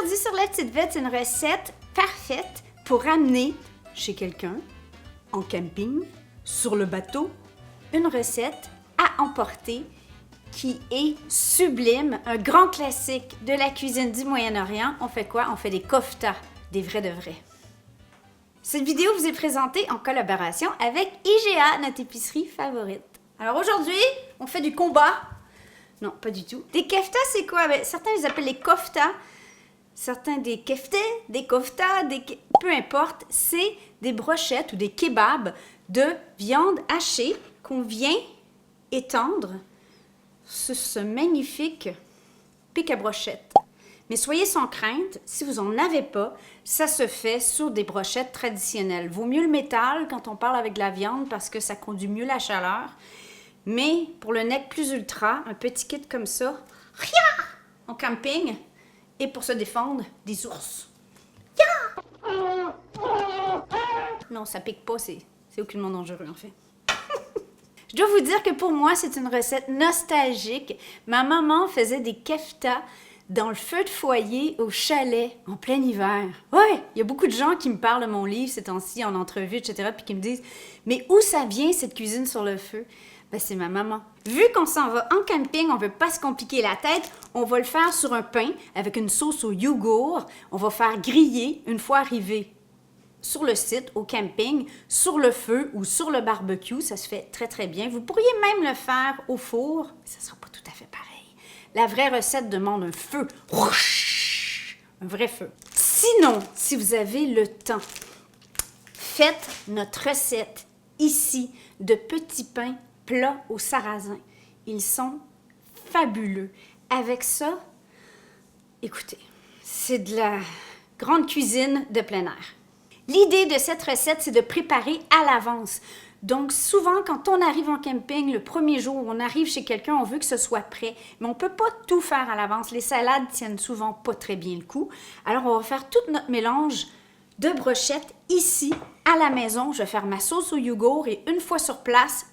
Aujourd'hui sur La Petite Vette, c'est une recette parfaite pour amener chez quelqu'un, en camping, sur le bateau. Une recette à emporter qui est sublime, un grand classique de la cuisine du Moyen-Orient. On fait quoi? On fait des koftas, des vrais de vrais. Cette vidéo vous est présentée en collaboration avec IGA, notre épicerie favorite. Alors aujourd'hui, on fait du combat. Non, pas du tout. Des keftas, c'est quoi? Ben, certains les appellent les koftas, certains des keftés, des koftas, peu importe. C'est des brochettes ou des kebabs de viande hachée qu'on vient étendre sur ce magnifique pic à brochettes. Mais soyez sans crainte, si vous n'en avez pas, ça se fait sur des brochettes traditionnelles. Vaut mieux le métal quand on parle avec de la viande parce que ça conduit mieux la chaleur. Mais pour le nec plus ultra, un petit kit comme ça, en camping, et pour se défendre des ours. Non, ça pique pas, c'est aucunement dangereux en fait. Je dois vous dire que pour moi, c'est une recette nostalgique. Ma maman faisait des keftas dans le feu de foyer au chalet en plein hiver. Ouais, il y a beaucoup de gens qui me parlent de mon livre ces temps-ci en entrevue, etc., puis qui me disent « Mais où ça vient cette cuisine sur le feu? » Ben, c'est ma maman. Vu qu'on s'en va en camping, on ne veut pas se compliquer la tête, on va le faire sur un pain avec une sauce au yogourt. On va faire griller une fois arrivé sur le site, au camping, sur le feu ou sur le barbecue. Ça se fait très, très bien. Vous pourriez même le faire au four, mais ça ne sera pas tout à fait pareil. La vraie recette demande un feu. Un vrai feu. Sinon, si vous avez le temps, faites notre recette ici de petits pains plats au sarrasin. Ils sont fabuleux. Avec ça, écoutez, c'est de la grande cuisine de plein air. L'idée de cette recette, c'est de préparer à l'avance. Donc, souvent, quand on arrive en camping, le premier jour où on arrive chez quelqu'un, on veut que ce soit prêt. Mais on ne peut pas tout faire à l'avance. Les salades tiennent souvent pas très bien le coup. Alors, on va faire tout notre mélange de brochettes ici, à la maison. Je vais faire ma sauce au yogourt et une fois sur place,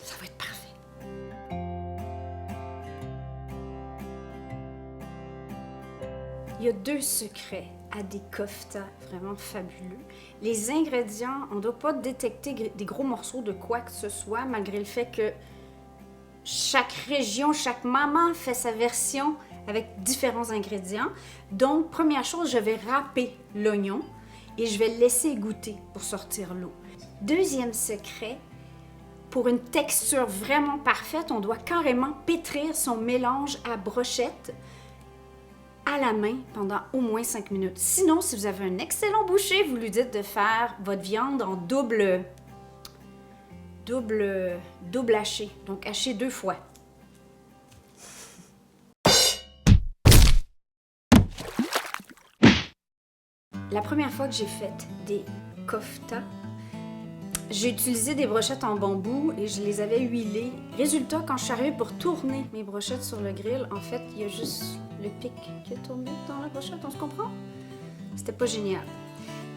ça va être parfait. Il y a 2 secrets à des koftas vraiment fabuleux. Les ingrédients, on ne doit pas détecter des gros morceaux de quoi que ce soit, malgré le fait que chaque région, chaque maman fait sa version avec différents ingrédients. Donc, première chose, je vais râper l'oignon et je vais le laisser égoutter pour sortir l'eau. Deuxième secret, pour une texture vraiment parfaite, on doit carrément pétrir son mélange à brochettes à la main pendant au moins 5 minutes. Sinon, si vous avez un excellent boucher, vous lui dites de faire votre viande en double haché. Donc, haché 2 fois. La première fois que j'ai fait des koftas, j'ai utilisé des brochettes en bambou et je les avais huilées. Résultat, quand je suis arrivée pour tourner mes brochettes sur le grill, en fait, il y a juste le pic qui a tourné dans la brochette, on se comprend? C'était pas génial.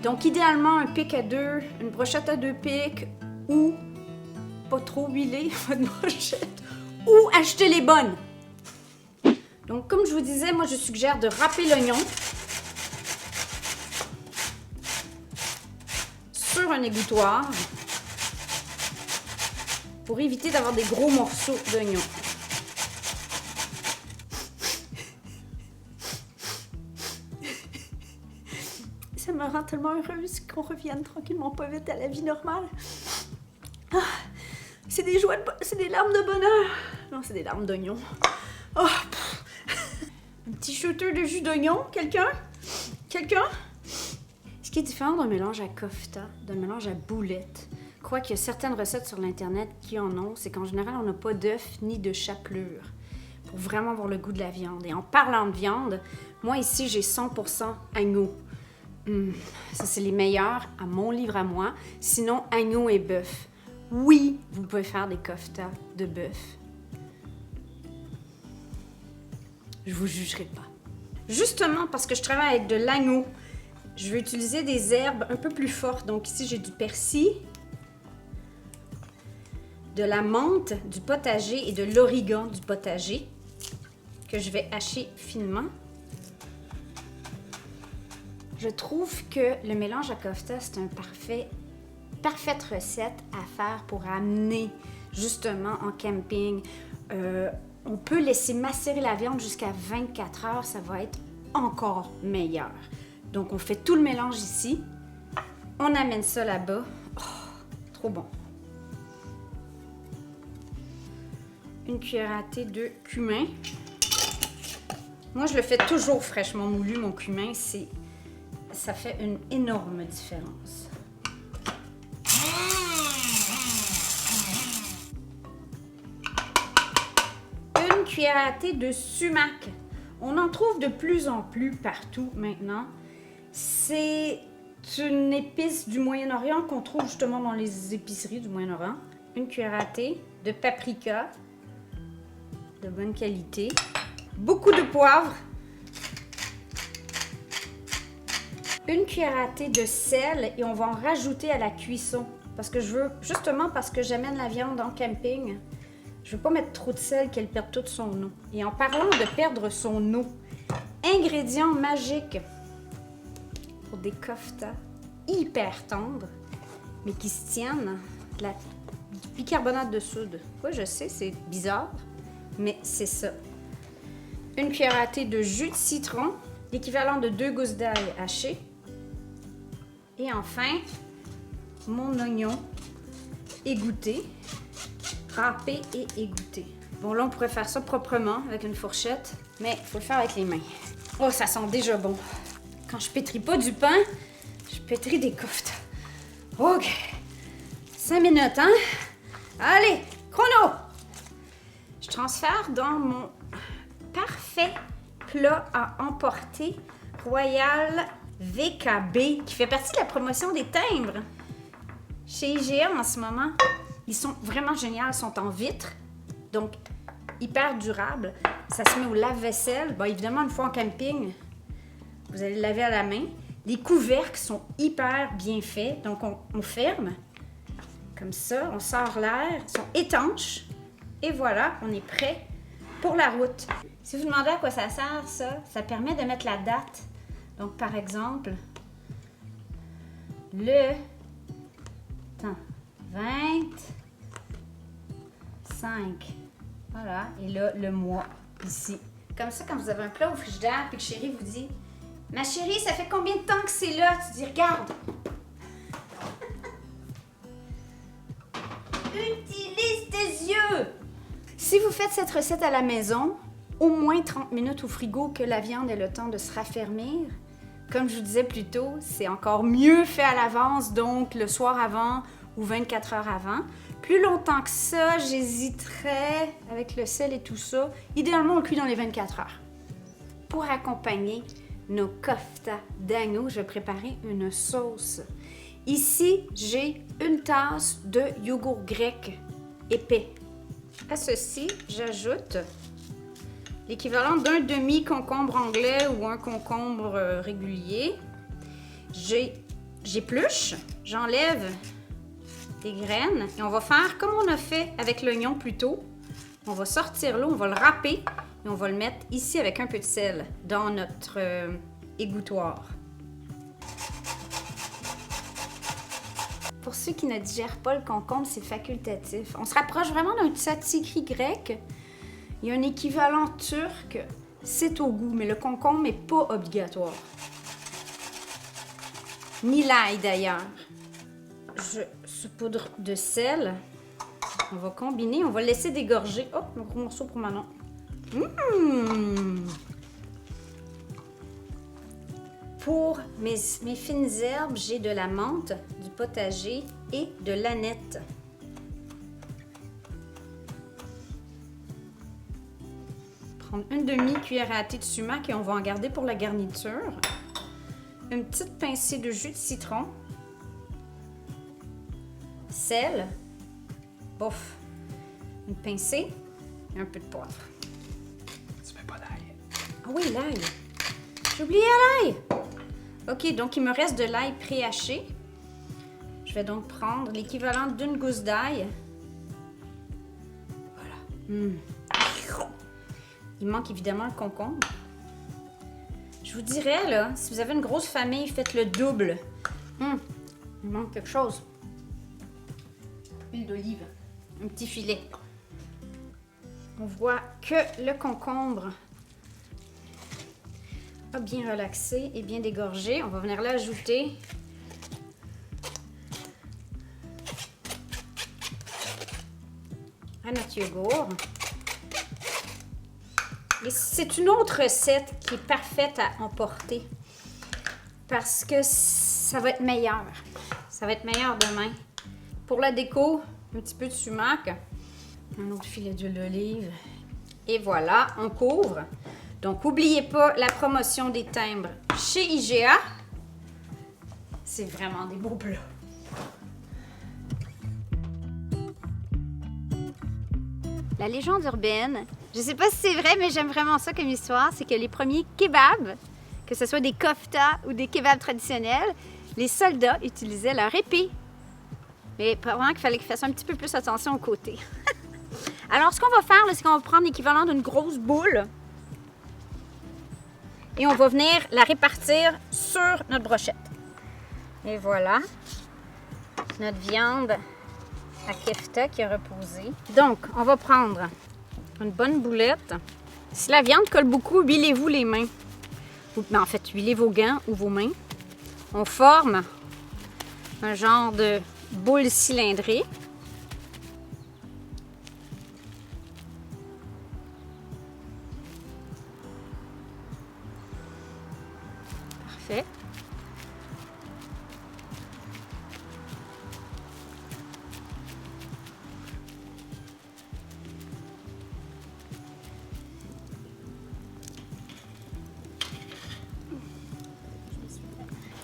Donc, idéalement, un pic à 2, une brochette à 2 pics ou pas trop huilée, votre brochette, ou acheter les bonnes. Donc, comme je vous disais, moi, je suggère de râper l'oignon sur un égouttoir pour éviter d'avoir des gros morceaux d'oignon. Ça me rend tellement heureuse qu'on revienne tranquillement pas vite à la vie normale. Ah, c'est des larmes de bonheur. Non, c'est des larmes d'oignon. Oh, un petit shooter de jus d'oignon, quelqu'un? Quelqu'un? Ce qui est différent d'un mélange à kofta, d'un mélange à boulettes, je crois qu'il y a certaines recettes sur l'Internet qui en ont, c'est qu'en général, on n'a pas d'œuf ni de chapelure pour vraiment avoir le goût de la viande. Et en parlant de viande, moi ici, j'ai 100% agneau. Ça, c'est les meilleurs à mon livre à moi. Sinon, agneau et bœuf. Oui, vous pouvez faire des koftas de bœuf. Je vous jugerai pas. Justement, parce que je travaille avec de l'agneau, je vais utiliser des herbes un peu plus fortes. Donc ici, j'ai du persil, de la menthe du potager et de l'origan du potager. que je vais hacher finement. Je trouve que le mélange à kofta, c'est une parfaite recette à faire pour amener justement en camping. On peut laisser macérer la viande jusqu'à 24 heures, ça va être encore meilleur. Donc on fait tout le mélange ici, on amène ça là-bas. Oh, trop bon. Une cuillère à thé de cumin. Moi, je le fais toujours fraîchement moulu, mon cumin. Ça fait une énorme différence. Une cuillère à thé de sumac. On en trouve de plus en plus partout maintenant. C'est une épice du Moyen-Orient qu'on trouve justement dans les épiceries du Moyen-Orient. Une cuillère à thé de paprika de bonne qualité. Beaucoup de poivre. Une cuillère à thé de sel et on va en rajouter à la cuisson. Parce que parce que j'amène la viande en camping, je veux pas mettre trop de sel qu'elle perde toute son eau. Et en parlant de perdre son eau, ingrédient magique pour des koftas hyper tendres, mais qui se tiennent, du bicarbonate de soude. Oui, je sais, c'est bizarre, mais c'est ça. Une cuillère à thé de jus de citron, l'équivalent de 2 gousses d'ail hachées. Et enfin, mon oignon égoutté, râpé et égoutté. Bon, là, on pourrait faire ça proprement avec une fourchette, mais il faut le faire avec les mains. Oh, ça sent déjà bon. Quand je pétris pas du pain, je pétris des koftas. OK. 5 minutes, hein? Allez, chrono! Je transfère dans mon parfait plat à emporter Royal VKB, qui fait partie de la promotion des timbres chez IGA en ce moment. Ils sont vraiment géniaux, ils sont en vitre, donc hyper durables. Ça se met au lave-vaisselle. Bon, évidemment, une fois en camping, vous allez le laver à la main. Les couvercles sont hyper bien faits, donc on ferme comme ça, on sort l'air, ils sont étanches. Et voilà, on est prêt pour la route. Si vous vous demandez à quoi ça sert, ça permet de mettre la date. Donc, par exemple, le 25. Voilà. Et là, le mois, ici. Comme ça, quand vous avez un plat au frigidaire et que chérie vous dit « Ma chérie, ça fait combien de temps que c'est là? » Tu dis « Regarde! » Utilise tes yeux! Si vous faites cette recette à la maison, au moins 30 minutes au frigo que la viande ait le temps de se raffermir. Comme je vous disais plus tôt, c'est encore mieux fait à l'avance, donc le soir avant ou 24 heures avant. Plus longtemps que ça, j'hésiterais avec le sel et tout ça. Idéalement, on le cuit dans les 24 heures. Pour accompagner nos koftas d'agneau, je vais préparer une sauce. Ici, j'ai une tasse de yogourt grec épais. À ceci, j'ajoute l'équivalent d'un demi-concombre anglais ou un concombre régulier. J'épluche, j'enlève des graines et on va faire comme on a fait avec l'oignon plus tôt. On va sortir l'eau, on va le râper et on va le mettre ici avec un peu de sel dans notre égouttoir. Pour ceux qui ne digèrent pas le concombre, c'est facultatif. On se rapproche vraiment d'un tzatziki grec. Il y a un équivalent turc, c'est au goût, mais le concombre n'est pas obligatoire. Ni l'ail d'ailleurs. Je saupoudre de sel. On va combiner, on va laisser dégorger. Oh, un gros morceau pour Manon. Pour mes fines herbes, j'ai de la menthe, du potager et de l'aneth. Prendre une demi-cuillère à thé de sumac et on va en garder pour la garniture. Une petite pincée de jus de citron. Sel. Bouf. Une pincée et un peu de poivre. Tu mets pas d'ail. Ah oui, l'ail. J'ai oublié l'ail. OK, donc il me reste de l'ail pré-haché. Je vais donc prendre l'équivalent d'une gousse d'ail. Voilà. Il manque évidemment le concombre. Je vous dirais, là, si vous avez une grosse famille, faites le double. Il manque quelque chose. Huile d'olive. Un petit filet. On voit que le concombre a bien relaxé et bien dégorgé. On va venir l'ajouter. À notre yogourt. Et c'est une autre recette qui est parfaite à emporter parce que ça va être meilleur. Ça va être meilleur demain. Pour la déco, un petit peu de sumac, un autre filet d'huile d'olive. Et voilà, on couvre. Donc, n'oubliez pas la promotion des timbres chez IGA. C'est vraiment des beaux plats. La légende urbaine, je ne sais pas si c'est vrai, mais j'aime vraiment ça comme histoire, c'est que les premiers kebabs, que ce soit des koftas ou des kebabs traditionnels, les soldats utilisaient leur épée. Mais probablement qu'il fallait qu'ils fassent un petit peu plus attention aux côtés. Alors, ce qu'on va faire, c'est qu'on va prendre l'équivalent d'une grosse boule et on va venir la répartir sur notre brochette. Et voilà, notre viande à kefta qui a reposé. Donc, on va prendre une bonne boulette. Si la viande colle beaucoup, huilez-vous les mains. Mais en fait, huilez vos gants ou vos mains. On forme un genre de boule cylindrée. Parfait.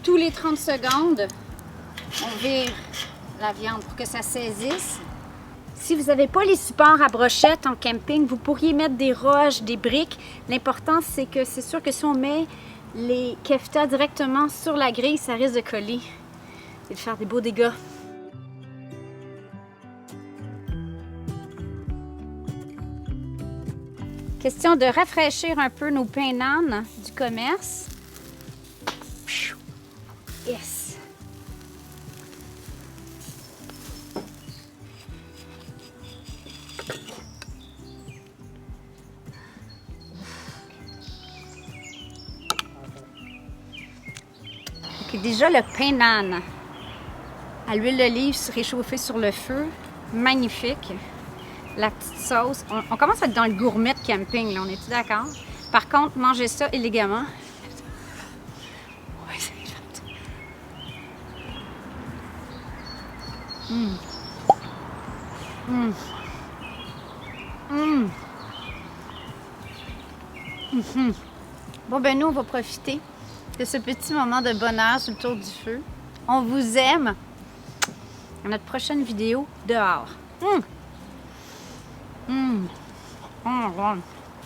Tous les 30 secondes, on vire la viande pour que ça saisisse. Si vous n'avez pas les supports à brochette en camping, vous pourriez mettre des roches, des briques. L'important, c'est que c'est sûr que si on met les keftas directement sur la grille, ça risque de coller et de faire des beaux dégâts. Question de rafraîchir un peu nos pains nan du commerce. Yes! Ok, déjà le pain nan à l'huile d'olive réchauffée sur le feu, magnifique. La petite sauce, on commence à être dans le gourmet de camping, là, on est-tu d'accord? Par contre, mangez ça élégamment. Ouais, c'est fait. Bon, ben nous, on va profiter de ce petit moment de bonheur sur le tour du feu. On vous aime. À notre prochaine vidéo dehors. Oh my God.